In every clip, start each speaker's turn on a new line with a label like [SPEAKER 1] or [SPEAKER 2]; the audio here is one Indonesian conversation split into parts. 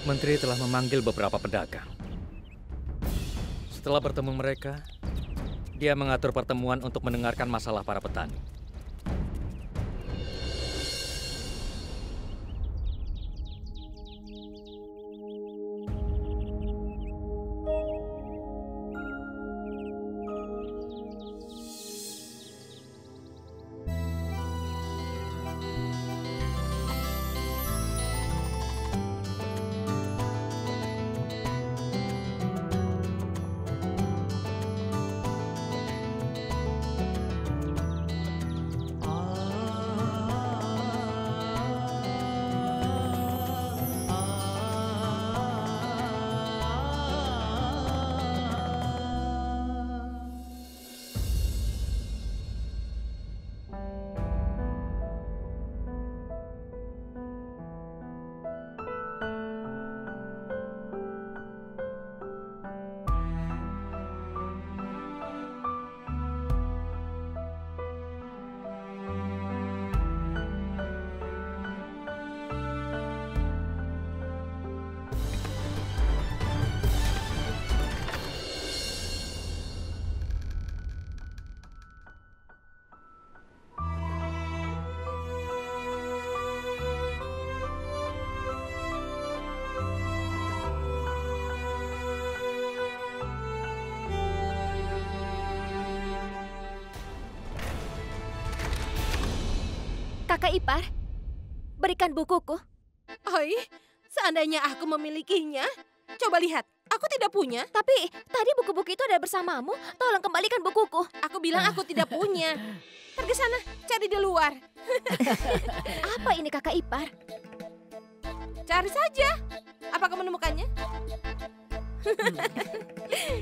[SPEAKER 1] Menteri telah memanggil beberapa pedagang. Setelah bertemu mereka, dia mengatur pertemuan untuk mendengarkan masalah para petani.
[SPEAKER 2] Kakak ipar, berikan bukuku.
[SPEAKER 3] Oi, seandainya aku memilikinya. Coba lihat, aku tidak punya.
[SPEAKER 2] Tapi tadi buku-buku itu ada bersamamu. Tolong kembalikan bukuku.
[SPEAKER 3] Aku bilang aku tidak punya. Pergi sana, cari di luar.
[SPEAKER 2] Apa ini kakak ipar?
[SPEAKER 3] Cari saja. Apa kamu menemukannya?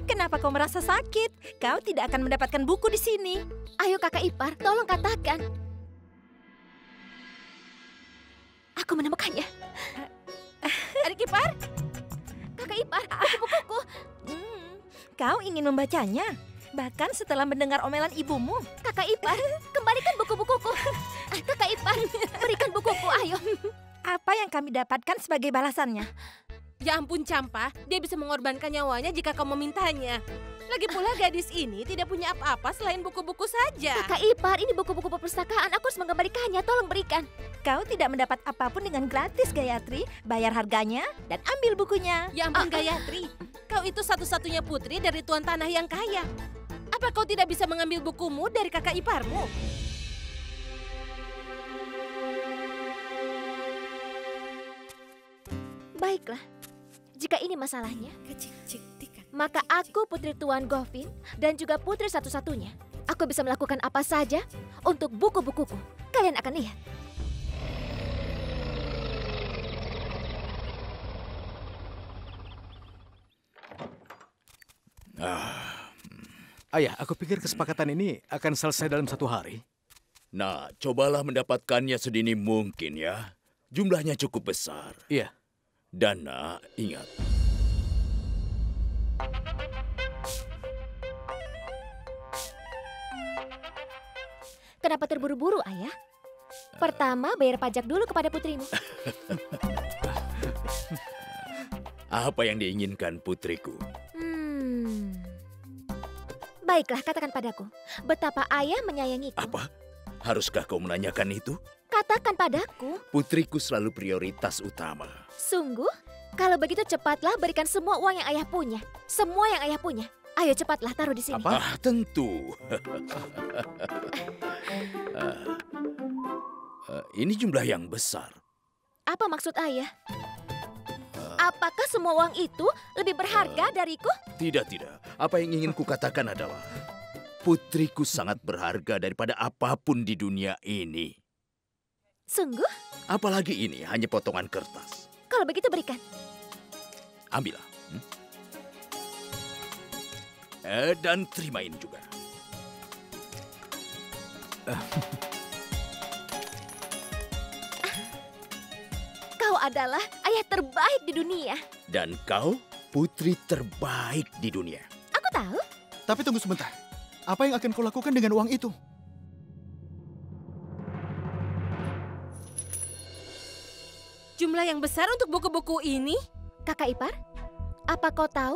[SPEAKER 4] Kenapa kau merasa sakit? Kau tidak akan mendapatkan buku di sini.
[SPEAKER 2] Ayo kakak ipar, tolong katakan. Aku menemukannya.
[SPEAKER 3] Adik ipar?
[SPEAKER 2] Kakak ipar, buku-bukuku.
[SPEAKER 4] Kau ingin membacanya? Bahkan setelah mendengar omelan ibumu.
[SPEAKER 2] Kakak ipar, kembalikan buku-bukuku. Kakak ipar, berikan bukuku, ayo.
[SPEAKER 4] Apa yang kami dapatkan sebagai balasannya?
[SPEAKER 3] Ya ampun Campa, dia bisa mengorbankan nyawanya jika kau memintanya. Lagi pula gadis ini tidak punya apa-apa selain buku-buku saja.
[SPEAKER 2] Kakak ipar, ini buku-buku perpustakaan. Aku harus mengembalikannya, tolong berikan.
[SPEAKER 4] Kau tidak mendapat apapun dengan gratis, Gayatri. Bayar harganya dan ambil bukunya.
[SPEAKER 3] Ya ampun Gayatri, kau itu satu-satunya putri dari tuan tanah yang kaya. Apa kau tidak bisa mengambil bukumu dari kakak iparmu?
[SPEAKER 2] Baiklah, jika ini masalahnya, maka aku putri Tuan Govin dan juga putri satu-satunya. Aku bisa melakukan apa saja untuk buku-bukuku. Kalian akan lihat.
[SPEAKER 5] Ayah, aku pikir kesepakatan ini akan selesai dalam 1 hari.
[SPEAKER 6] Nah, cobalah mendapatkannya sedini mungkin ya. Jumlahnya cukup besar.
[SPEAKER 5] Iya.
[SPEAKER 6] Dan nak, ingat.
[SPEAKER 2] Kenapa terburu-buru, Ayah? Pertama, bayar pajak dulu kepada putrimu.
[SPEAKER 6] Apa yang diinginkan putriku?
[SPEAKER 2] Baiklah, katakan padaku. Betapa ayah menyayangiku.
[SPEAKER 6] Apa? Haruskah kau menanyakan itu?
[SPEAKER 2] Katakan padaku.
[SPEAKER 6] Putriku selalu prioritas utama.
[SPEAKER 2] Sungguh? Kalau begitu cepatlah berikan semua uang yang ayah punya. Semua yang ayah punya. Ayo cepatlah taruh di sini.
[SPEAKER 6] Apa? Tentu. Ini jumlah yang besar.
[SPEAKER 2] Apa maksud ayah? Apakah semua uang itu lebih berharga dariku?
[SPEAKER 6] Tidak. Apa yang ingin kukatakan adalah putriku sangat berharga daripada apapun di dunia ini.
[SPEAKER 2] Sungguh?
[SPEAKER 6] Apalagi ini hanya potongan kertas.
[SPEAKER 2] Kalau begitu berikan.
[SPEAKER 6] Ambillah. Dan terima ini juga.
[SPEAKER 2] Kau adalah ayah terbaik di dunia.
[SPEAKER 6] Dan kau putri terbaik di dunia.
[SPEAKER 2] Aku tahu.
[SPEAKER 5] Tapi tunggu sebentar. Apa yang akan kau lakukan dengan uang itu?
[SPEAKER 3] Jumlah yang besar untuk buku-buku ini?
[SPEAKER 2] Kakak ipar, apa kau tahu?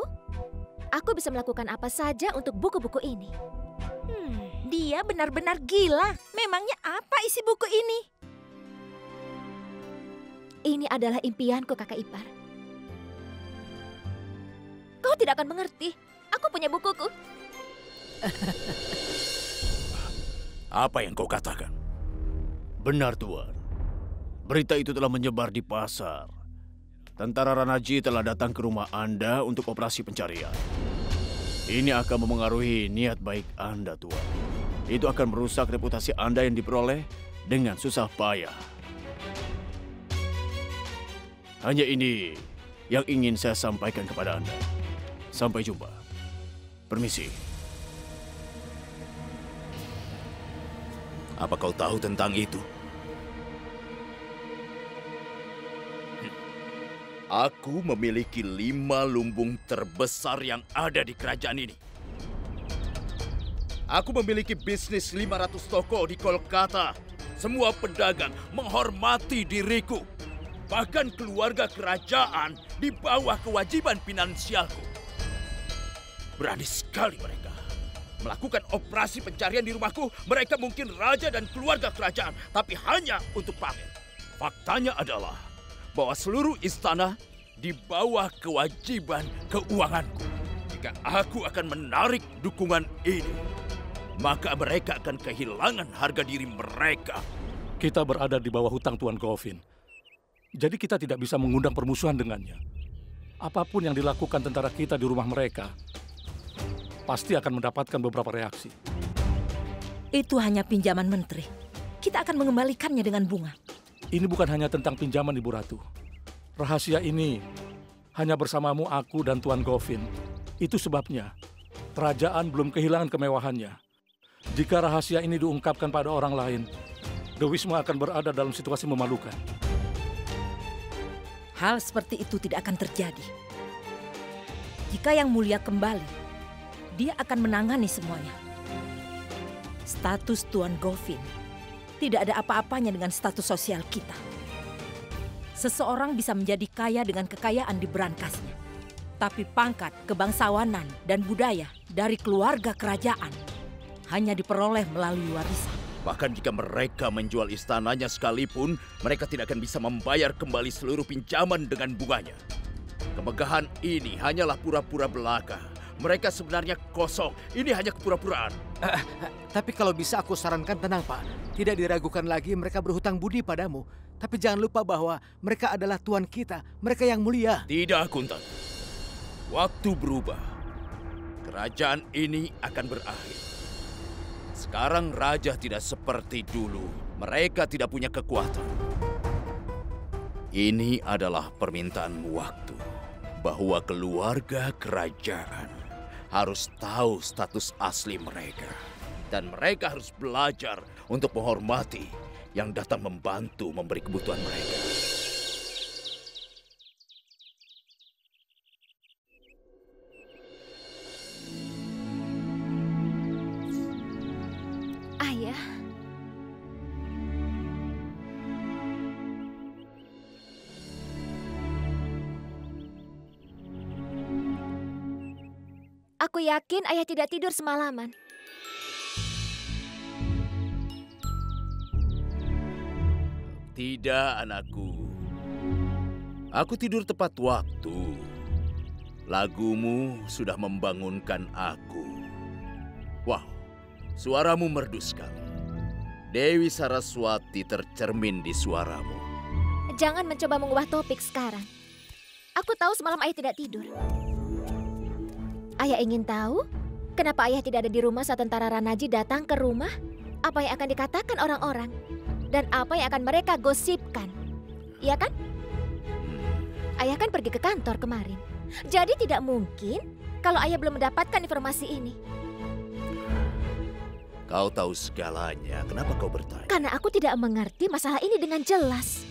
[SPEAKER 2] Aku bisa melakukan apa saja untuk buku-buku ini.
[SPEAKER 4] Dia benar-benar gila. Memangnya apa isi buku ini?
[SPEAKER 2] Ini adalah impianku, kakak ipar. Kau tidak akan mengerti. Aku punya bukuku.
[SPEAKER 6] Apa yang kau katakan?
[SPEAKER 7] Benar, Tuan. Berita itu telah menyebar di pasar. Tentara Ranaji telah datang ke rumah Anda untuk operasi pencarian. Ini akan memengaruhi niat baik Anda, Tuan. Itu akan merusak reputasi Anda yang diperoleh dengan susah payah. Hanya ini yang ingin saya sampaikan kepada Anda. Sampai jumpa. Permisi.
[SPEAKER 6] Apa kau tahu tentang itu? Aku memiliki 5 lumbung terbesar yang ada di kerajaan ini. Aku memiliki bisnis 500 toko di Kolkata. Semua pedagang menghormati diriku. Bahkan keluarga kerajaan di bawah kewajiban finansialku. Berani sekali mereka melakukan operasi pencarian di rumahku. Mereka mungkin raja dan keluarga kerajaan, tapi hanya untuk pamer. Faktanya adalah bahwa seluruh istana di bawah kewajiban keuanganku. Jika aku akan menarik dukungan ini, maka mereka akan kehilangan harga diri mereka.
[SPEAKER 8] Kita berada di bawah hutang Tuan Govin. Jadi kita tidak bisa mengundang permusuhan dengannya. Apapun yang dilakukan tentara kita di rumah mereka, pasti akan mendapatkan beberapa reaksi.
[SPEAKER 4] Itu hanya pinjaman menteri. Kita akan mengembalikannya dengan bunga.
[SPEAKER 8] Ini bukan hanya tentang pinjaman, Ibu Ratu. Rahasia ini hanya bersamamu, aku, dan Tuan Govin. Itu sebabnya kerajaan belum kehilangan kemewahannya. Jika rahasia ini diungkapkan pada orang lain, Dewisma akan berada dalam situasi memalukan.
[SPEAKER 4] Hal seperti itu tidak akan terjadi. Jika Yang Mulia kembali, dia akan menangani semuanya. Status Tuan Govin tidak ada apa-apanya dengan status sosial kita. Seseorang bisa menjadi kaya dengan kekayaan di berangkasnya. Tapi pangkat, kebangsawanan, dan budaya dari keluarga kerajaan hanya diperoleh melalui warisan.
[SPEAKER 6] Bahkan jika mereka menjual istananya sekalipun, mereka tidak akan bisa membayar kembali seluruh pinjaman dengan bunganya. Kemegahan ini hanyalah pura-pura belaka. Mereka sebenarnya kosong. Ini hanya kepura-puraan.
[SPEAKER 9] Tapi kalau bisa aku sarankan, tenang Pak. Tidak diragukan lagi mereka berhutang budi padamu. Tapi jangan lupa bahwa mereka adalah Tuan kita. Mereka yang mulia.
[SPEAKER 6] Tidak, Kuntan. Waktu berubah. Kerajaan ini akan berakhir. Sekarang raja tidak seperti dulu. Mereka tidak punya kekuatan. Ini adalah permintaan waktu. Bahwa keluarga kerajaan harus tahu status asli mereka. Dan mereka harus belajar untuk menghormati yang datang membantu memberi kebutuhan mereka.
[SPEAKER 2] Ayah. Aku yakin ayah tidak tidur semalaman.
[SPEAKER 6] Tidak, anakku. Aku tidur tepat waktu. Lagumu sudah membangunkan aku. Wow, suaramu merdu sekali. Dewi Saraswati tercermin di suaramu.
[SPEAKER 2] Jangan mencoba mengubah topik sekarang. Aku tahu semalam ayah tidak tidur. Ayah ingin tahu kenapa ayah tidak ada di rumah saat tentara Ranaji datang ke rumah? Apa yang akan dikatakan orang-orang? Dan apa yang akan mereka gosipkan? Iya kan? Ayah kan pergi ke kantor kemarin. Jadi tidak mungkin kalau ayah belum mendapatkan informasi ini.
[SPEAKER 6] Kau tahu segalanya, kenapa kau bertanya?
[SPEAKER 2] Karena aku tidak mengerti masalah ini dengan jelas.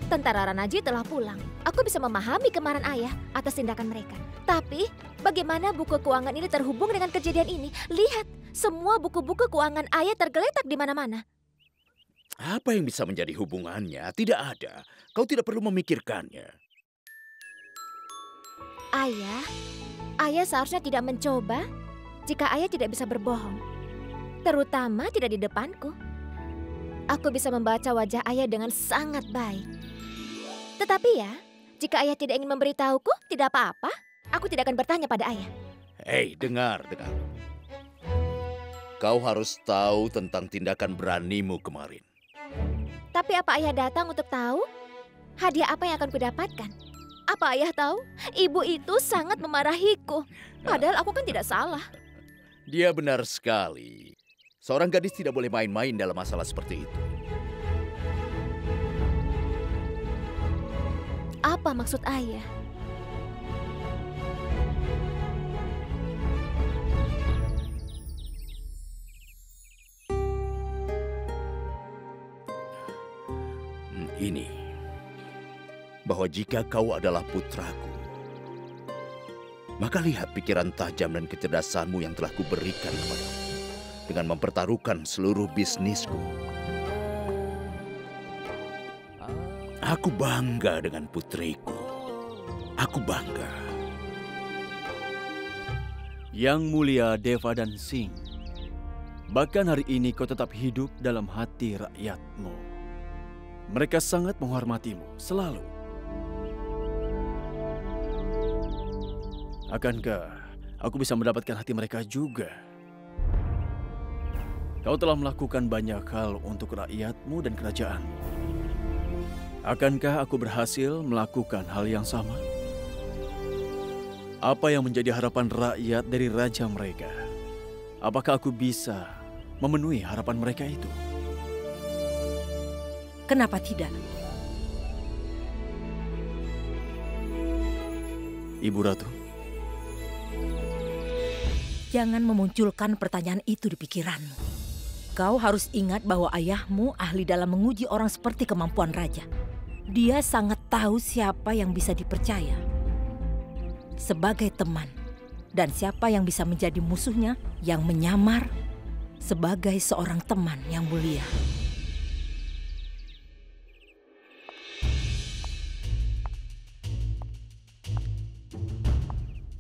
[SPEAKER 2] Tentara Ranaji telah pulang. Aku bisa memahami kemarahan ayah atas tindakan mereka. Tapi bagaimana buku keuangan ini terhubung dengan kejadian ini? Lihat, semua buku-buku keuangan ayah tergeletak di mana-mana.
[SPEAKER 6] Apa yang bisa menjadi hubungannya? Tidak ada. Kau tidak perlu memikirkannya.
[SPEAKER 2] Ayah seharusnya tidak mencoba jika ayah tidak bisa berbohong. Terutama tidak di depanku. Aku bisa membaca wajah ayah dengan sangat baik. Tetapi ya, jika ayah tidak ingin memberitahuku, tidak apa-apa. Aku tidak akan bertanya pada ayah.
[SPEAKER 6] Hei, dengar. Kau harus tahu tentang tindakan beranimu kemarin.
[SPEAKER 2] Tapi apa ayah datang untuk tahu hadiah apa yang akan kudapatkan? Apa ayah tahu? Ibu itu sangat memarahiku. Padahal aku kan tidak salah.
[SPEAKER 6] Dia benar sekali. Seorang gadis tidak boleh main-main dalam masalah seperti itu.
[SPEAKER 2] Apa maksud ayah?
[SPEAKER 6] Ini, bahwa jika kau adalah putraku, maka lihat pikiran tajam dan kecerdasanmu yang telah kuberikan kepadamu dengan mempertaruhkan seluruh bisnisku. Aku bangga dengan putriku. Aku bangga.
[SPEAKER 7] Yang mulia Deva dan Singh, bahkan hari ini kau tetap hidup dalam hati rakyatmu. Mereka sangat menghormatimu, selalu. Akankah aku bisa mendapatkan hati mereka juga? Kau telah melakukan banyak hal untuk rakyatmu dan kerajaanmu. Akankah aku berhasil melakukan hal yang sama? Apa yang menjadi harapan rakyat dari raja mereka? Apakah aku bisa memenuhi harapan mereka itu?
[SPEAKER 4] Kenapa tidak?
[SPEAKER 7] Ibu Ratu.
[SPEAKER 4] Jangan memunculkan pertanyaan itu di pikiranmu. Kau harus ingat bahwa ayahmu ahli dalam menguji orang seperti kemampuan raja. Dia sangat tahu siapa yang bisa dipercaya sebagai teman dan siapa yang bisa menjadi musuhnya yang menyamar sebagai seorang teman yang mulia.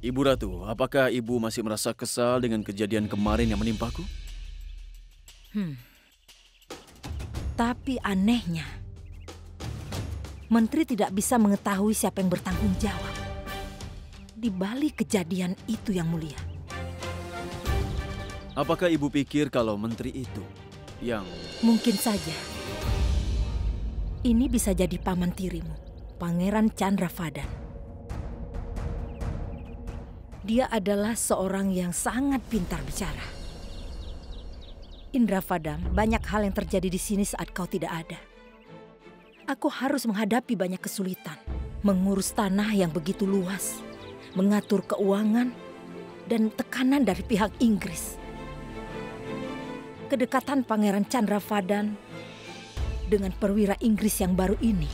[SPEAKER 7] Ibu Ratu, apakah ibu masih merasa kesal dengan kejadian kemarin yang menimpaku?
[SPEAKER 4] Tapi anehnya, Menteri tidak bisa mengetahui siapa yang bertanggung jawab di balik kejadian itu yang mulia.
[SPEAKER 7] Apakah ibu pikir kalau menteri itu yang...
[SPEAKER 4] Mungkin saja. Ini bisa jadi paman tirimu, Pangeran Chandravadan. Dia adalah seorang yang sangat pintar bicara. Indravadam, banyak hal yang terjadi di sini saat kau tidak ada. Aku harus menghadapi banyak kesulitan, mengurus tanah yang begitu luas, mengatur keuangan, dan tekanan dari pihak Inggris. Kedekatan Pangeran Chandravadan dengan perwira Inggris yang baru ini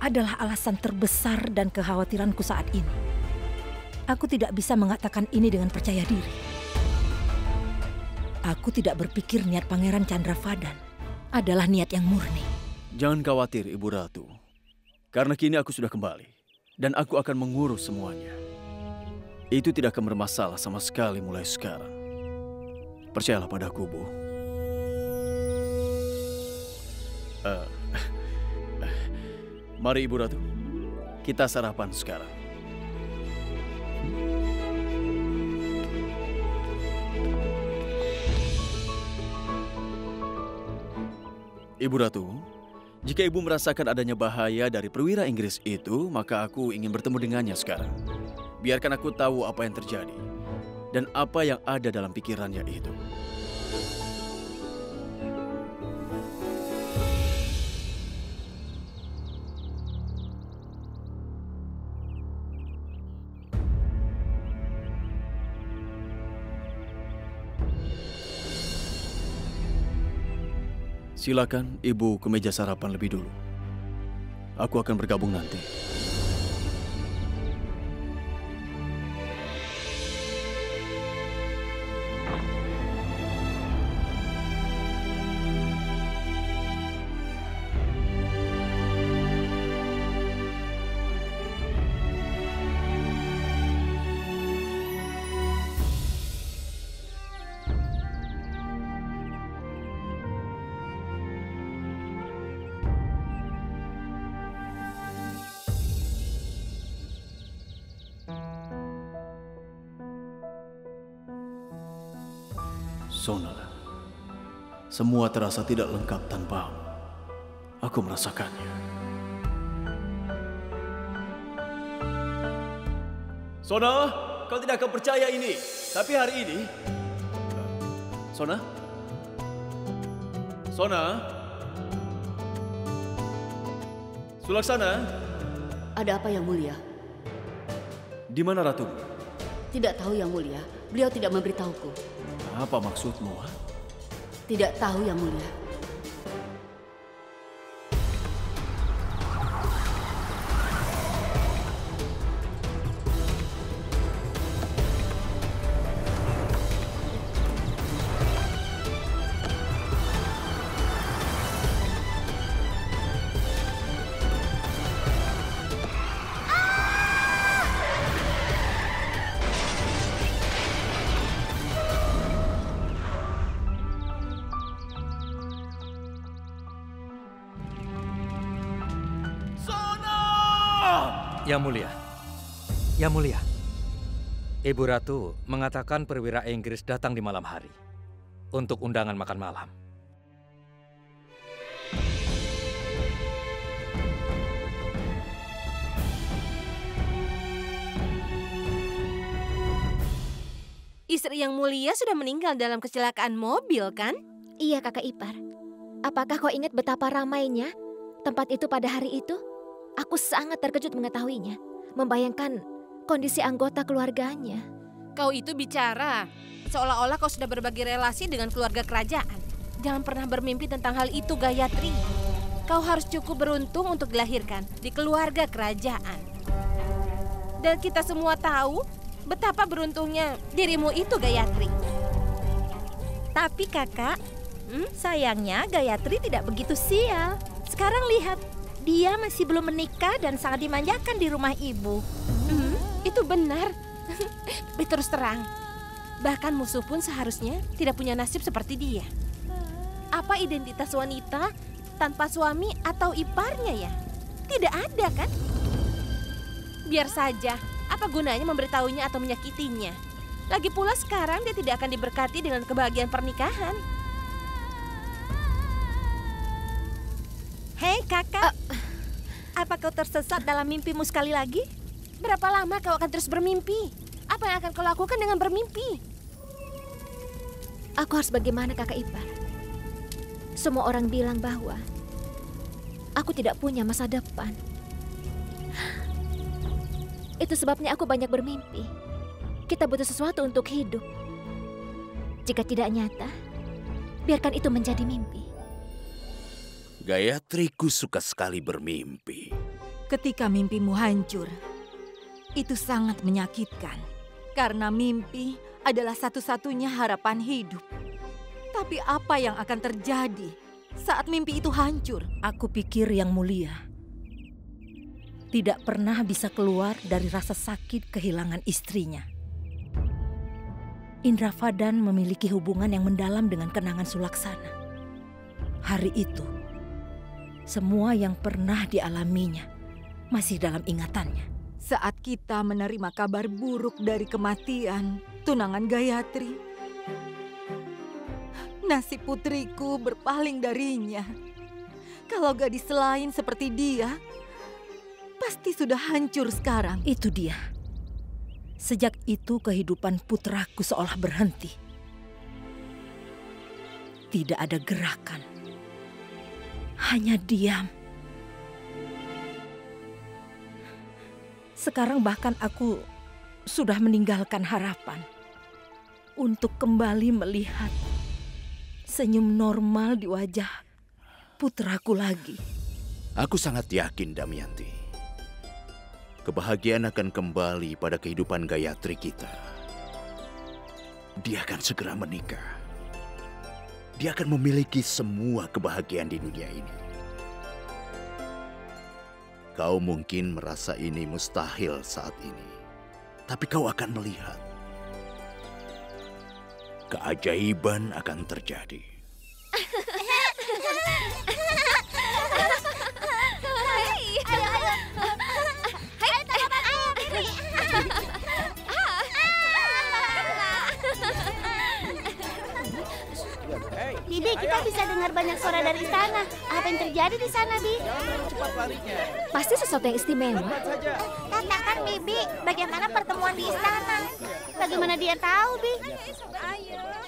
[SPEAKER 4] adalah alasan terbesar dan kekhawatiranku saat ini. Aku tidak bisa mengatakan ini dengan percaya diri. Aku tidak berpikir niat Pangeran Chandravadan adalah niat yang murni.
[SPEAKER 7] Jangan khawatir, Ibu Ratu. Karena kini aku sudah kembali. Dan aku akan mengurus semuanya. Itu tidak akan bermasalah sama sekali mulai sekarang. Percayalah padaku, Bu. Mari Ibu Ratu, kita sarapan sekarang. Ibu Ratu, jika Ibu merasakan adanya bahaya dari perwira Inggris itu, maka aku ingin bertemu dengannya sekarang. Biarkan aku tahu apa yang terjadi dan apa yang ada dalam pikirannya itu. Silakan Ibu ke meja sarapan lebih dulu. Aku akan bergabung nanti. Sona, semua terasa tidak lengkap tanpamu. Aku merasakannya. Sona, kau tidak akan percaya ini. Tapi hari ini... Sona? Sona? Sulaksana?
[SPEAKER 10] Ada apa yang mulia?
[SPEAKER 7] Di mana Ratu?
[SPEAKER 10] Tidak tahu yang mulia. Beliau tidak memberitahuku.
[SPEAKER 7] Apa maksudmu?
[SPEAKER 10] Tidak tahu yang mulia.
[SPEAKER 1] Yang mulia, yang mulia. Ibu Ratu mengatakan perwira Inggris datang di malam hari untuk undangan makan malam.
[SPEAKER 3] Istri yang mulia sudah meninggal dalam kecelakaan mobil, kan?
[SPEAKER 2] Iya, kakak ipar. Apakah kau ingat betapa ramainya tempat itu pada hari itu? Aku sangat terkejut mengetahuinya, membayangkan kondisi anggota keluarganya.
[SPEAKER 3] Kau itu bicara seolah-olah kau sudah berbagi relasi dengan keluarga kerajaan. Jangan pernah bermimpi tentang hal itu, Gayatri. Kau harus cukup beruntung untuk dilahirkan di keluarga kerajaan. Dan kita semua tahu betapa beruntungnya dirimu itu, Gayatri.
[SPEAKER 4] Tapi kakak, sayangnya Gayatri tidak begitu sial. Sekarang lihat, dia masih belum menikah dan sangat dimanjakan di rumah ibu.
[SPEAKER 3] Itu benar. Terus terang, bahkan musuh pun seharusnya tidak punya nasib seperti dia. Apa identitas wanita tanpa suami atau iparnya ya? Tidak ada, kan? Biar saja, apa gunanya memberitahunya atau menyakitinya? Lagi pula sekarang dia tidak akan diberkati dengan kebahagiaan pernikahan.
[SPEAKER 4] Hei kakak, apa kau tersesat dalam mimpimu sekali lagi?
[SPEAKER 3] Berapa lama kau akan terus bermimpi? Apa yang akan kau lakukan dengan bermimpi?
[SPEAKER 2] Aku harus bagaimana, kakak ipar? Semua orang bilang bahwa aku tidak punya masa depan. Itu sebabnya aku banyak bermimpi. Kita butuh sesuatu untuk hidup. Jika tidak nyata, biarkan itu menjadi mimpi.
[SPEAKER 6] Gayatriku suka sekali bermimpi.
[SPEAKER 4] Ketika mimpimu hancur, itu sangat menyakitkan. Karena mimpi adalah satu-satunya harapan hidup. Tapi apa yang akan terjadi saat mimpi itu hancur? Aku pikir yang mulia tidak pernah bisa keluar dari rasa sakit kehilangan istrinya. Indrafadan memiliki hubungan yang mendalam dengan kenangan Sulaksana. Hari itu, semua yang pernah dialaminya masih dalam ingatannya. Saat kita menerima kabar buruk dari kematian tunangan Gayatri, nasib putriku berpaling darinya. Kalau gadis lain seperti dia, pasti sudah hancur sekarang. Itu dia. Sejak itu kehidupan putraku seolah berhenti. Tidak ada gerakan. Hanya diam. Sekarang bahkan aku sudah meninggalkan harapan untuk kembali melihat senyum normal di wajah putraku lagi.
[SPEAKER 6] Aku sangat yakin, Damayanti. Kebahagiaan akan kembali pada kehidupan Gayatri kita. Dia akan segera menikah. Dia akan memiliki semua kebahagiaan di dunia ini. Kau mungkin merasa ini mustahil saat ini. Tapi kau akan melihat. Keajaiban akan terjadi.
[SPEAKER 11] suara dari sana. Apa yang terjadi di sana, Bi?
[SPEAKER 2] Pasti sesuatu yang istimewa.
[SPEAKER 11] Katakan, Bibi, bagaimana pertemuan di istana? Bagaimana dia tahu, Bi?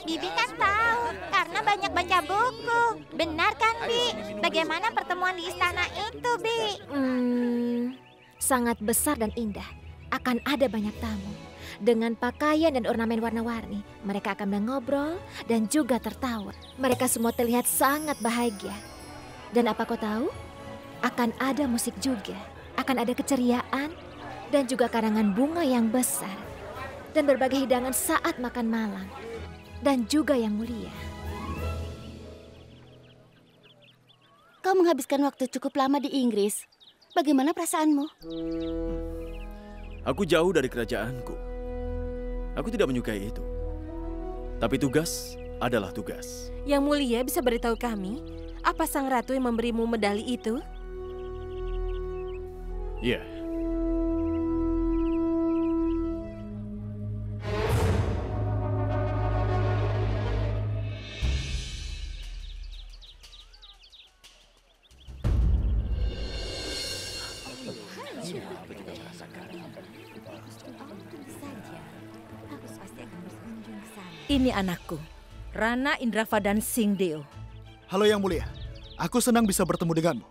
[SPEAKER 11] Bibi kan tahu, karena banyak baca buku. Benar kan, Bi? Bagaimana pertemuan di istana itu, Bi?
[SPEAKER 2] Sangat besar dan indah. Akan ada banyak tamu. Dengan pakaian dan ornamen warna-warni, mereka akan mengobrol dan juga tertawa. Mereka semua terlihat sangat bahagia. Dan apa kau tahu? Akan ada musik juga. Akan ada keceriaan dan juga karangan bunga yang besar. Dan berbagai hidangan saat makan malam. Dan juga yang mulia.
[SPEAKER 11] Kau menghabiskan waktu cukup lama di Inggris. Bagaimana perasaanmu?
[SPEAKER 7] Aku jauh dari kerajaanku. Aku tidak menyukai itu. Tapi tugas adalah tugas.
[SPEAKER 3] Yang mulia bisa beritahu kami, apa sang ratu yang memberimu medali itu?
[SPEAKER 7] Iya.
[SPEAKER 4] Ini anakku, Rana Indravadan Singdeo.
[SPEAKER 5] Halo Yang Mulia, aku senang bisa bertemu denganmu.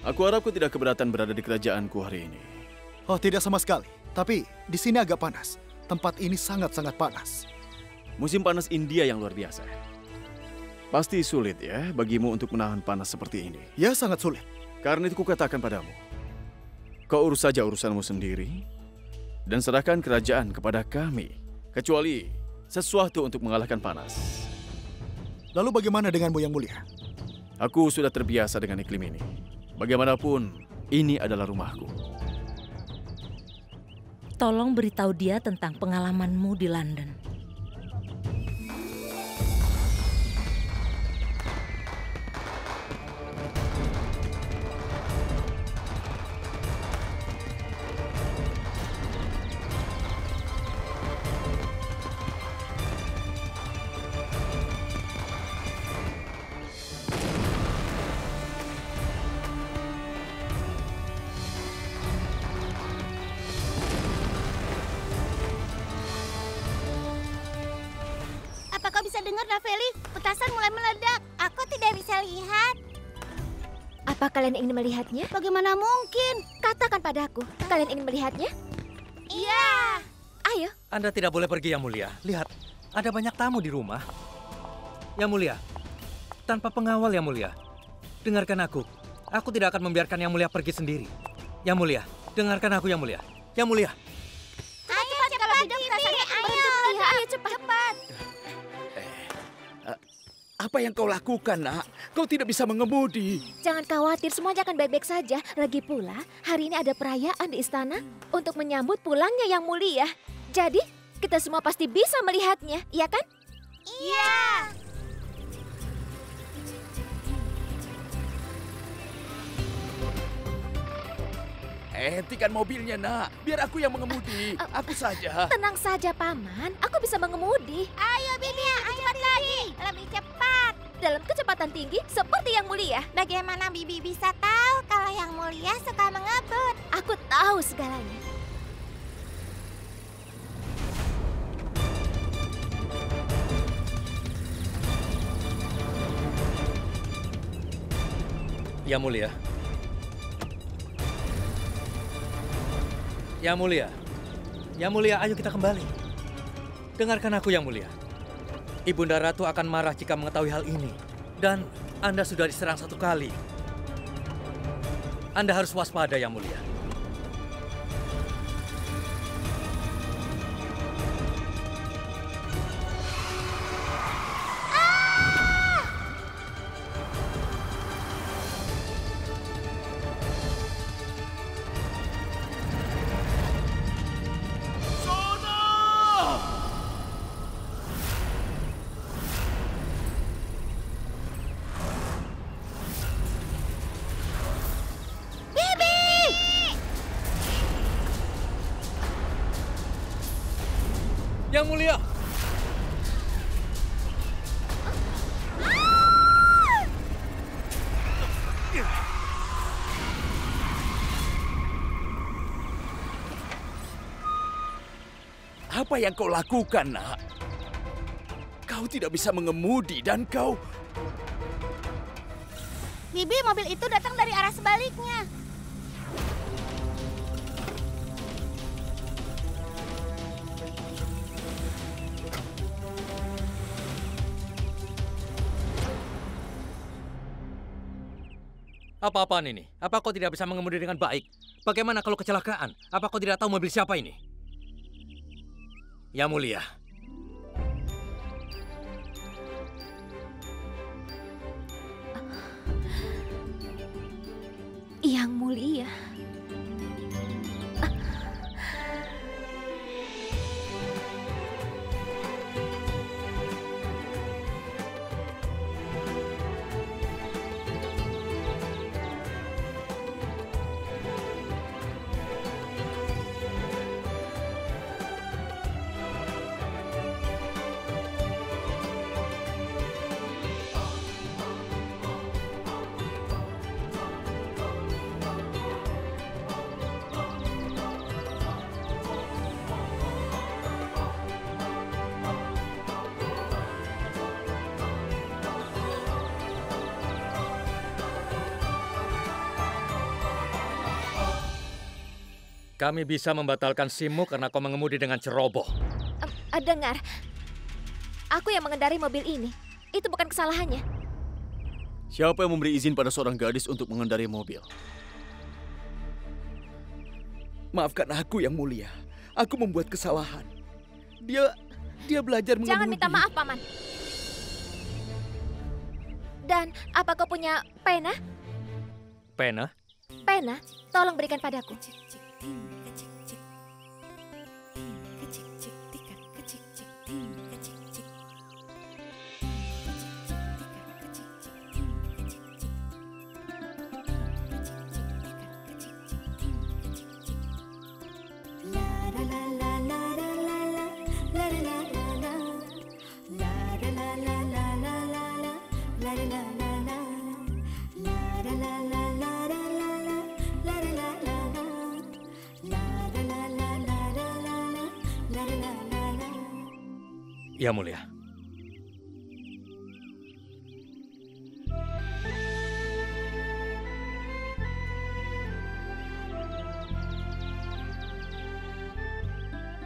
[SPEAKER 7] Aku harap kau tidak keberatan berada di kerajaanku hari ini.
[SPEAKER 5] Oh, tidak sama sekali. Tapi di sini agak panas. Tempat ini sangat-sangat panas.
[SPEAKER 7] Musim panas India yang luar biasa. Pasti sulit ya bagimu untuk menahan panas seperti ini.
[SPEAKER 5] Ya, sangat sulit.
[SPEAKER 7] Karena itu kukatakan padamu, kau urus saja urusanmu sendiri dan serahkan kerajaan kepada kami. Kecuali sesuatu untuk mengalahkan panas.
[SPEAKER 5] Lalu bagaimana denganmu Yang Mulia?
[SPEAKER 7] Aku sudah terbiasa dengan iklim ini. Bagaimanapun, ini adalah rumahku.
[SPEAKER 4] Tolong beritahu dia tentang pengalamanmu di London.
[SPEAKER 11] Bisa dengar, Naveli? Petasan mulai meledak. Aku tidak bisa lihat.
[SPEAKER 2] Apa kalian ingin melihatnya?
[SPEAKER 11] Bagaimana mungkin?
[SPEAKER 2] Katakan padaku, kalian ingin melihatnya?
[SPEAKER 11] Iya.
[SPEAKER 2] Ayo.
[SPEAKER 1] Anda tidak boleh pergi, Yang Mulia. Lihat, ada banyak tamu di rumah. Yang Mulia, tanpa pengawal, Yang Mulia. Dengarkan aku. Aku tidak akan membiarkan Yang Mulia pergi sendiri. Yang Mulia, dengarkan aku, Yang Mulia. Yang Mulia.
[SPEAKER 11] Ayo, cepat, kalau tidak petasannya
[SPEAKER 2] Ayo, cepat.
[SPEAKER 6] Apa yang kau lakukan, nak? Kau tidak bisa mengemudi.
[SPEAKER 2] Jangan khawatir, semuanya akan baik-baik saja. Lagi pula, hari ini ada perayaan di istana untuk menyambut pulangnya Yang Mulia. Jadi, kita semua pasti bisa melihatnya, iya kan?
[SPEAKER 11] Iya.
[SPEAKER 6] Hentikan mobilnya, nak. Biar aku yang mengemudi. Aku saja.
[SPEAKER 2] Tenang saja, Paman. Aku bisa mengemudi.
[SPEAKER 11] Ayo, Bibi, cepat lagi. Lebih cepat.
[SPEAKER 2] Dalam kecepatan tinggi seperti Yang Mulia.
[SPEAKER 11] Bagaimana Bibi bisa tahu kalau Yang Mulia suka mengebut?
[SPEAKER 2] Aku tahu segalanya.
[SPEAKER 1] Yang Mulia. Yang Mulia. Yang Mulia, ayo kita kembali. Dengarkan aku, Yang Mulia. Ibunda Ratu akan marah jika mengetahui hal ini. Dan Anda sudah diserang 1 kali. Anda harus waspada, Yang Mulia. Yang Mulia.
[SPEAKER 6] Apa yang kau lakukan, nak? Kau tidak bisa mengemudi dan kau...
[SPEAKER 11] Bibi, mobil itu datang dari arah sebaliknya.
[SPEAKER 1] Apa-apaan ini? Apa kau tidak bisa mengemudi dengan baik? Bagaimana kalau kecelakaan? Apa kau tidak tahu mobil siapa ini? Yang Mulia.
[SPEAKER 2] Yang Mulia.
[SPEAKER 1] Kami bisa membatalkan SIM-mu karena kau mengemudi dengan ceroboh.
[SPEAKER 2] Dengar, aku yang mengendarai mobil ini. Itu bukan kesalahannya.
[SPEAKER 7] Siapa yang memberi izin pada seorang gadis untuk mengendarai mobil?
[SPEAKER 6] Maafkan aku, Yang Mulia. Aku membuat kesalahan. Dia belajar mengemudi.
[SPEAKER 2] Jangan minta maaf, Paman. Dan apa kau punya pena?
[SPEAKER 1] Pena?
[SPEAKER 2] Pena, tolong berikan padaku.
[SPEAKER 1] Yang Mulia.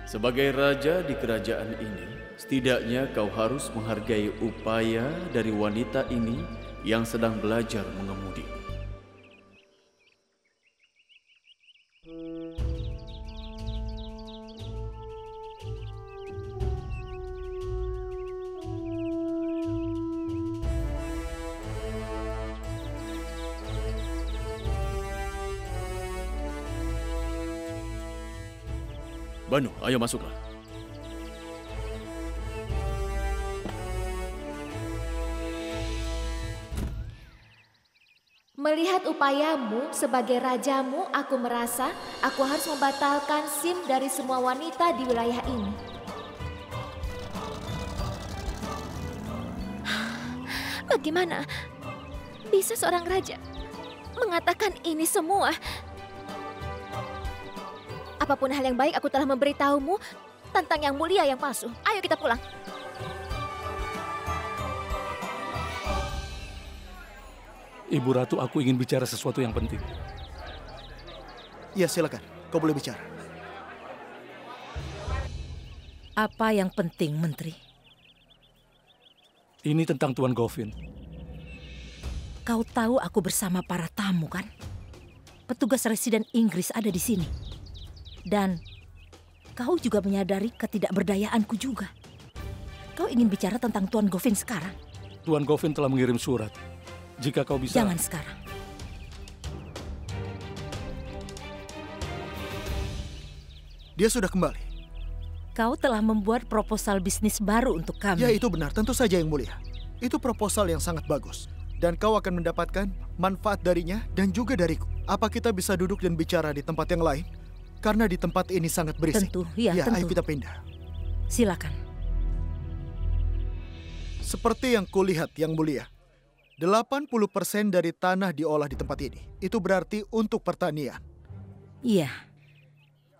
[SPEAKER 7] Sebagai raja di kerajaan ini, setidaknya kau harus menghargai upaya dari wanita ini yang sedang belajar mengemudi. Banu, ayo masuklah.
[SPEAKER 2] Melihat upayamu sebagai rajamu, aku merasa aku harus membatalkan SIM dari semua wanita di wilayah ini. Bagaimana bisa seorang raja mengatakan ini semua? Apapun hal yang baik, aku telah memberitahumu tentang Yang Mulia yang palsu. Ayo kita pulang.
[SPEAKER 8] Ibu Ratu, aku ingin bicara sesuatu yang penting.
[SPEAKER 5] Ya, silakan. Kau boleh bicara.
[SPEAKER 4] Apa yang penting, Menteri?
[SPEAKER 8] Ini tentang Tuan Govin.
[SPEAKER 4] Kau tahu aku bersama para tamu, kan? Petugas residen Inggris ada di sini. Dan kau juga menyadari ketidakberdayaanku juga. Kau ingin bicara tentang Tuan Govin sekarang?
[SPEAKER 8] Tuan Govin telah mengirim surat. Jika kau bisa...
[SPEAKER 4] Jangan sekarang.
[SPEAKER 5] Dia sudah kembali.
[SPEAKER 4] Kau telah membuat proposal bisnis baru untuk kami.
[SPEAKER 5] Ya, itu benar. Tentu saja, Yang Mulia. Itu proposal yang sangat bagus. Dan kau akan mendapatkan manfaat darinya dan juga dariku. Apa kita bisa duduk dan bicara di tempat yang lain? Karena di tempat ini sangat berisik.
[SPEAKER 4] Tentu, ya, tentu.
[SPEAKER 5] Ayo kita pindah.
[SPEAKER 4] Silakan.
[SPEAKER 5] Seperti yang kulihat, Yang Mulia, 80% dari tanah diolah di tempat ini. Itu berarti untuk pertanian.
[SPEAKER 4] Iya.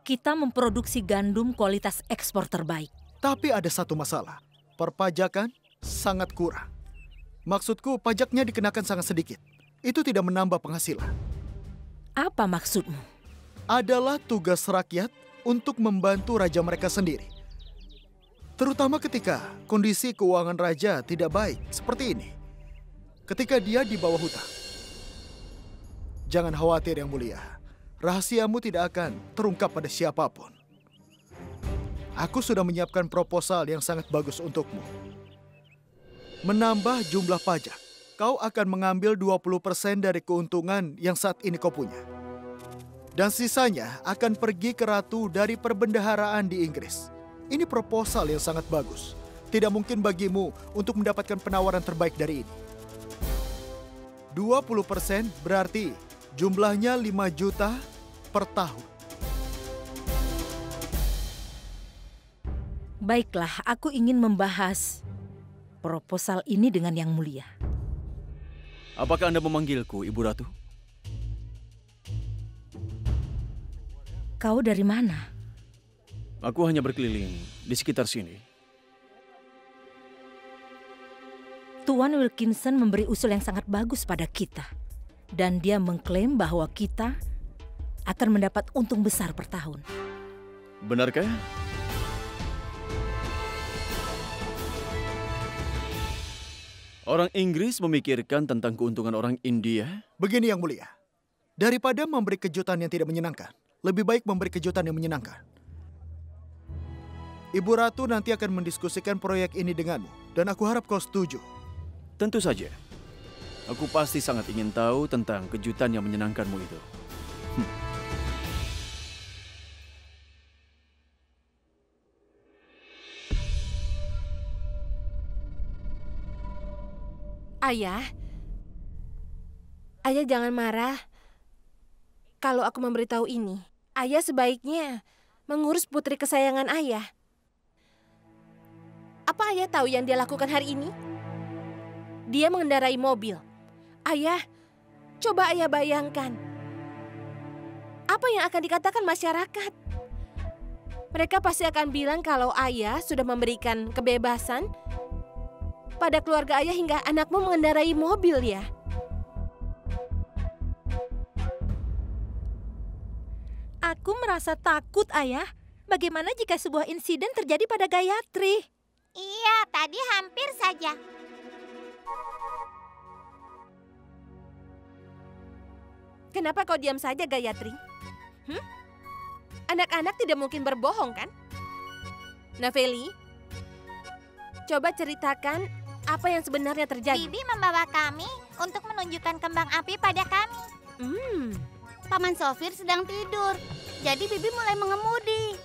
[SPEAKER 4] Kita memproduksi gandum kualitas ekspor terbaik.
[SPEAKER 5] Tapi ada satu masalah. Perpajakan sangat kurang. Maksudku, pajaknya dikenakan sangat sedikit. Itu tidak menambah penghasilan.
[SPEAKER 4] Apa maksudmu?
[SPEAKER 5] Adalah tugas rakyat untuk membantu raja mereka sendiri. Terutama ketika kondisi keuangan raja tidak baik seperti ini. Ketika dia di bawah hutang. Jangan khawatir Yang Mulia. Rahasiamu tidak akan terungkap pada siapapun. Aku sudah menyiapkan proposal yang sangat bagus untukmu. Menambah jumlah pajak. Kau akan mengambil 20% dari keuntungan yang saat ini kau punya. Dan sisanya akan pergi ke ratu dari perbendaharaan di Inggris. Ini proposal yang sangat bagus. Tidak mungkin bagimu untuk mendapatkan penawaran terbaik dari ini. 20% berarti jumlahnya 5 juta per tahun.
[SPEAKER 4] Baiklah, aku ingin membahas proposal ini dengan Yang Mulia.
[SPEAKER 7] Apakah Anda memanggilku, Ibu Ratu?
[SPEAKER 4] Kau dari mana?
[SPEAKER 7] Aku hanya berkeliling di sekitar sini.
[SPEAKER 4] Tuan Wilkinson memberi usul yang sangat bagus pada kita. Dan dia mengklaim bahwa kita akan mendapat untung besar per tahun.
[SPEAKER 7] Benarkah? Orang Inggris memikirkan tentang keuntungan orang India?
[SPEAKER 5] Begini Yang Mulia, daripada memberi kejutan yang tidak menyenangkan, lebih baik memberi kejutan yang menyenangkan. Ibu Ratu nanti akan mendiskusikan proyek ini denganmu, dan aku harap kau setuju.
[SPEAKER 7] Tentu saja. Aku pasti sangat ingin tahu tentang kejutan yang menyenangkanmu itu.
[SPEAKER 3] Ayah jangan marah kalau aku memberitahu ini. Ayah sebaiknya mengurus putri kesayangan ayah. Apa ayah tahu yang dia lakukan hari ini? Dia mengendarai mobil. Ayah, coba ayah bayangkan. Apa yang akan dikatakan masyarakat? Mereka pasti akan bilang kalau ayah sudah memberikan kebebasan pada keluarga ayah hingga anakmu mengendarai mobil ya.
[SPEAKER 4] Aku merasa takut, Ayah. Bagaimana jika sebuah insiden terjadi pada Gayatri?
[SPEAKER 11] Iya, tadi hampir saja.
[SPEAKER 3] Kenapa kau diam saja, Gayatri? Anak-anak tidak mungkin berbohong, kan? Naveli, coba ceritakan apa yang sebenarnya terjadi.
[SPEAKER 11] Bibi membawa kami untuk menunjukkan kembang api pada kami. Paman Sofir sedang tidur, jadi Bibi mulai mengemudi.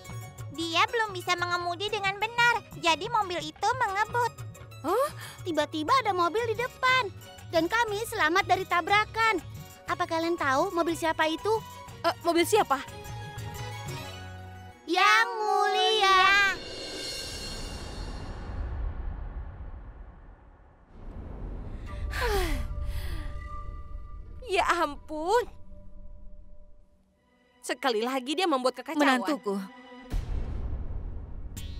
[SPEAKER 11] Dia belum bisa mengemudi dengan benar, jadi mobil itu mengebut.
[SPEAKER 10] Tiba-tiba ada mobil di depan, dan kami selamat dari tabrakan. Apa kalian tahu mobil siapa itu?
[SPEAKER 3] Mobil siapa?
[SPEAKER 10] Yang Mulia.
[SPEAKER 3] Ya ampun. Sekali lagi dia membuat kekacauan.
[SPEAKER 4] Menantuku.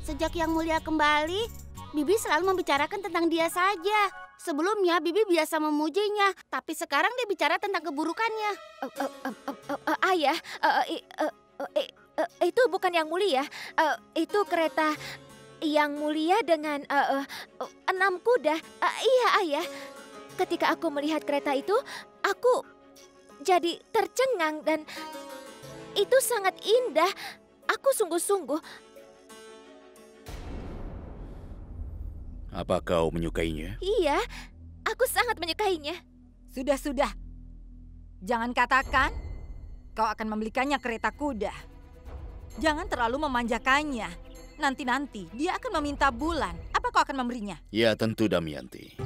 [SPEAKER 10] Sejak Yang Mulia kembali, Bibi selalu membicarakan tentang dia saja. Sebelumnya Bibi biasa memujinya, tapi sekarang dia bicara tentang keburukannya.
[SPEAKER 2] Ayah, itu bukan Yang Mulia. Itu kereta Yang Mulia dengan 6 kuda. Iya, Ayah. Ketika aku melihat kereta itu, aku jadi tercengang dan itu sangat indah. Aku sungguh-sungguh.
[SPEAKER 6] Apa kau menyukainya?
[SPEAKER 2] Iya, aku sangat menyukainya.
[SPEAKER 4] Sudah. Jangan katakan kau akan membelikannya kereta kuda. Jangan terlalu memanjakannya. Nanti dia akan meminta bulan. Apa kau akan memberinya?
[SPEAKER 6] Ya tentu, Damayanti.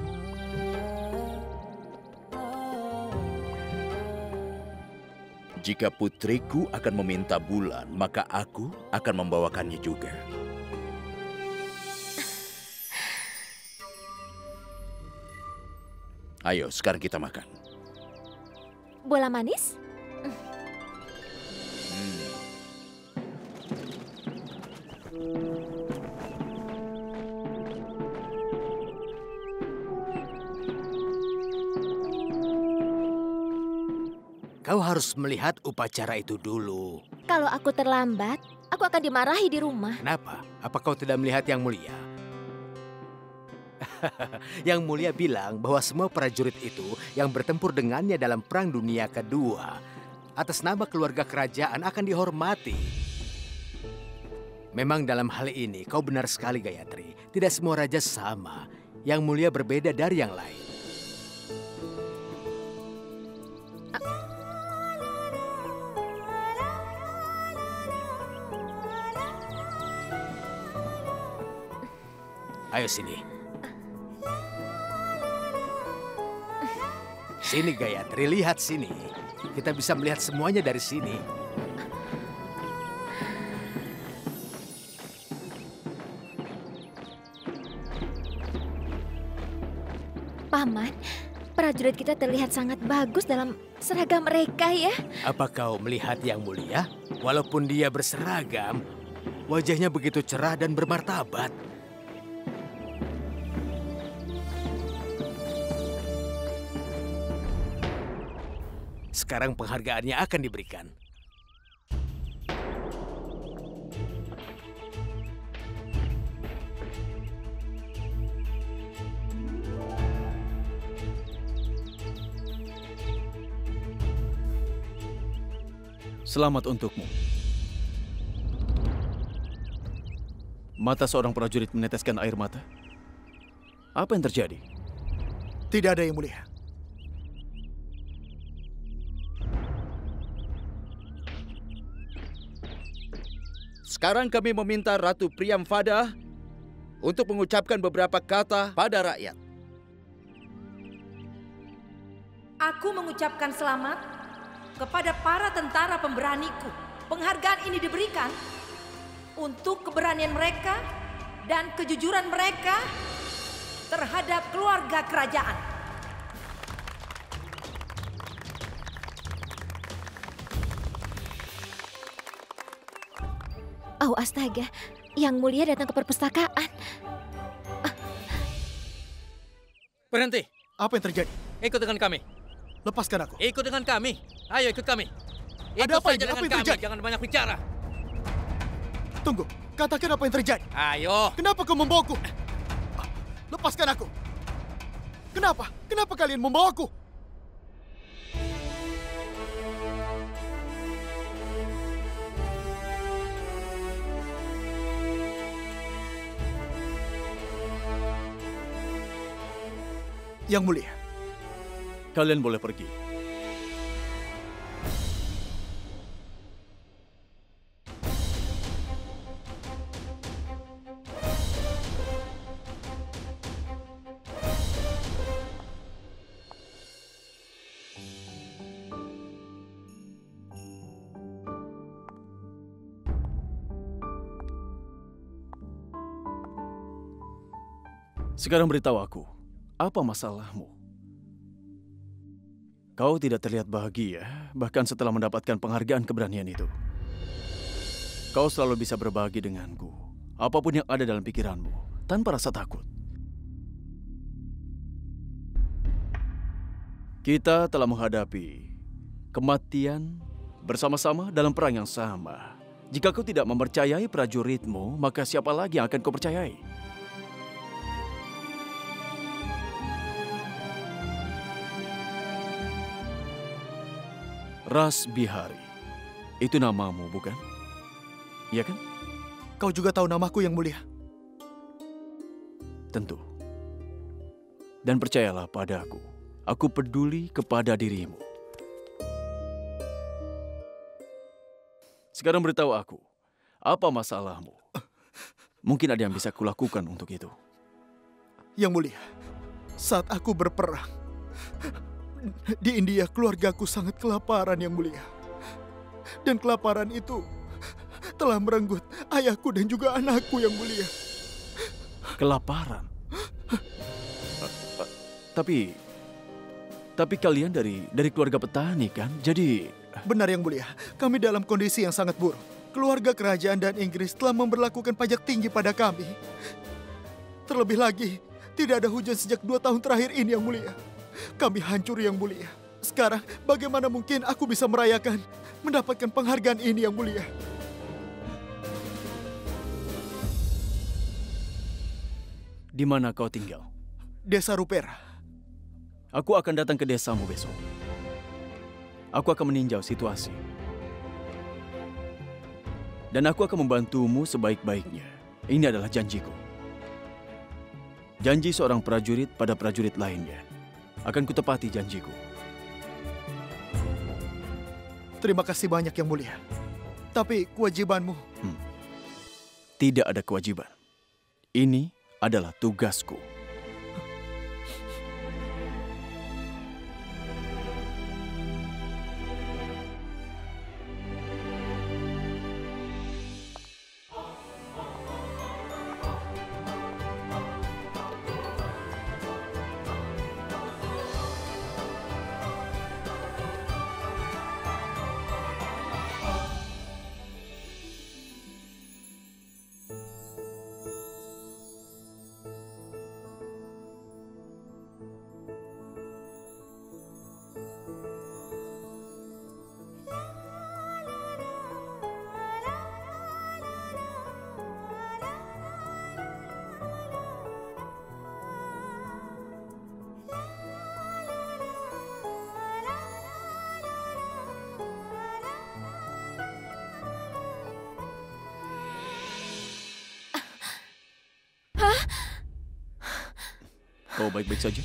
[SPEAKER 6] Jika putriku akan meminta bulan, maka aku akan membawakannya juga. Ayo, sekarang kita makan.
[SPEAKER 2] Bola manis?
[SPEAKER 9] Kau harus melihat upacara itu dulu.
[SPEAKER 2] Kalau aku terlambat, aku akan dimarahi di rumah.
[SPEAKER 9] Kenapa? Apa kau tidak melihat Yang Mulia? Yang Mulia bilang bahwa semua prajurit itu yang bertempur dengannya dalam Perang Dunia Kedua atas nama keluarga kerajaan akan dihormati. Memang dalam hal ini kau benar sekali, Gayatri. Tidak semua raja sama. Yang Mulia berbeda dari yang lain. Ayo sini. Sini Gayatri, lihat sini. Kita bisa melihat semuanya dari sini.
[SPEAKER 2] Paman, prajurit kita terlihat sangat bagus dalam seragam mereka ya.
[SPEAKER 9] Apa kau melihat Yang Mulia? Walaupun dia berseragam, wajahnya begitu cerah dan bermartabat. Sekarang penghargaannya akan diberikan.
[SPEAKER 7] Selamat untukmu. Mata seorang prajurit meneteskan air mata. Apa yang terjadi?
[SPEAKER 5] Tidak ada, Yang Mulia.
[SPEAKER 6] Sekarang kami meminta Ratu Priyamvada untuk mengucapkan beberapa kata pada rakyat.
[SPEAKER 4] Aku mengucapkan selamat kepada para tentara pemberaniku. Penghargaan ini diberikan untuk keberanian mereka dan kejujuran mereka terhadap keluarga kerajaan.
[SPEAKER 2] Oh astaga, Yang Mulia datang ke perpustakaan.
[SPEAKER 1] Berhenti.
[SPEAKER 5] Apa yang terjadi?
[SPEAKER 1] Ikut dengan kami.
[SPEAKER 5] Lepaskan aku.
[SPEAKER 1] Ikut dengan kami. Ayo ikut kami. Ikut
[SPEAKER 5] Ada apa
[SPEAKER 1] saja
[SPEAKER 5] ini?
[SPEAKER 1] dengan
[SPEAKER 5] Apa yang
[SPEAKER 1] kami.
[SPEAKER 5] terjadi?
[SPEAKER 1] Jangan banyak bicara.
[SPEAKER 5] Tunggu, katakan apa yang terjadi.
[SPEAKER 1] Ayo.
[SPEAKER 5] Kenapa kau membawaku? Lepaskan aku. Kenapa? Kenapa kalian membawaku? Yang Mulia.
[SPEAKER 7] Kalian boleh pergi. Sekarang beritahu aku. Apa masalahmu? Kau tidak terlihat bahagia, bahkan setelah mendapatkan penghargaan keberanian itu. Kau selalu bisa berbagi denganku, apapun yang ada dalam pikiranmu, tanpa rasa takut. Kita telah menghadapi kematian bersama-sama dalam perang yang sama. Jika kau tidak mempercayai prajuritmu, maka siapa lagi yang akan kau percayai? Ras Bihari. Itu namamu, bukan? Iya kan?
[SPEAKER 5] Kau juga tahu namaku, Yang Mulia.
[SPEAKER 7] Tentu. Dan percayalah padaku, aku peduli kepada dirimu. Sekarang beritahu aku, apa masalahmu? Mungkin ada yang bisa kulakukan untuk itu.
[SPEAKER 5] Yang Mulia, saat aku berperang, di India, keluargaku sangat kelaparan, Yang Mulia. Dan kelaparan itu telah merenggut ayahku dan juga anakku, Yang Mulia.
[SPEAKER 7] Kelaparan? Tapi kalian dari keluarga petani kan? Jadi...
[SPEAKER 5] Benar, Yang Mulia. Kami dalam kondisi yang sangat buruk. keluarga kerajaan dan Inggris telah memberlakukan pajak tinggi pada kami. Terlebih lagi, tidak ada hujan sejak 2 tahun terakhir ini, Yang Mulia. Kami hancur, Yang Mulia. Sekarang, bagaimana mungkin aku bisa mendapatkan penghargaan ini, Yang Mulia?
[SPEAKER 7] Di mana kau tinggal?
[SPEAKER 5] Desa Rupera.
[SPEAKER 7] Aku akan datang ke desamu besok. Aku akan meninjau situasi. Dan aku akan membantumu sebaik-baiknya. Ini adalah janjiku. Janji seorang prajurit pada prajurit lainnya. Akan kutepati janjiku.
[SPEAKER 5] Terima kasih banyak, Yang Mulia. Tapi kewajibanmu...
[SPEAKER 7] Tidak ada kewajiban. Ini adalah tugasku. Kau baik-baik saja?